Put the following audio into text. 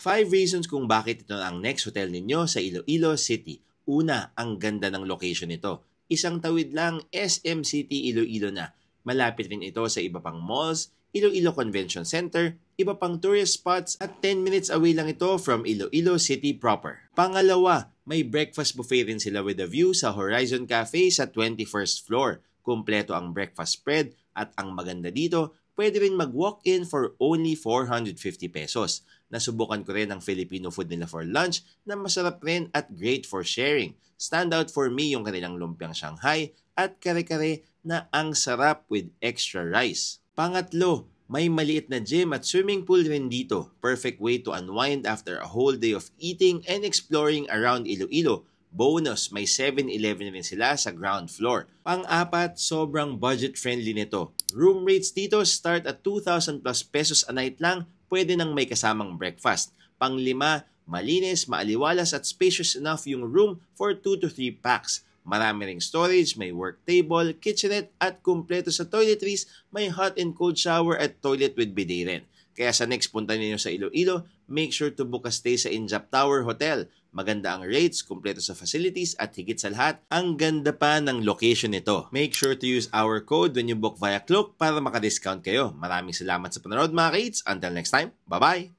5 reasons kung bakit ito ang next hotel ninyo sa Iloilo City. Una, ang ganda ng location nito. Isang tawid lang, SM City Iloilo na. Malapit rin ito sa iba pang malls, Iloilo Convention Center, iba pang tourist spots at 10 minutes away lang ito from Iloilo City proper. Pangalawa, may breakfast buffet rin sila with a view sa Horizon Cafe sa 21st floor. Kumpleto ang breakfast spread at ang maganda dito, pwede rin mag-walk-in for only 450 pesos. Nasubukan ko rin ang Filipino food nila for lunch na masarap rin at great for sharing. Standout for me yung kanilang lumpiang Shanghai at kare-kare na ang sarap with extra rice. Pangatlo, may maliit na gym at swimming pool rin dito. Perfect way to unwind after a whole day of eating and exploring around Iloilo. Bonus, may 7-Eleven rin sila sa ground floor. Pang-apat, sobrang budget-friendly nito. Room rates dito start at 2,000 plus pesos a night lang, pwede nang may kasamang breakfast. Pang-lima, malinis, maaliwalas at spacious enough yung room for 2 to 3 packs. Marami ring storage, may work table, kitchenette at kumpleto sa toiletries, may hot and cold shower at toilet with bidet rin. Kaya sa next punta ninyo sa Iloilo, make sure to book a stay sa Injap Tower Hotel. Maganda ang rates, kumpleto sa facilities at higit sa lahat, ang ganda pa ng location nito. Make sure to use our code when you book via Klook para makadiscount kayo. Maraming salamat sa panonood mga kids. Until next time, bye-bye!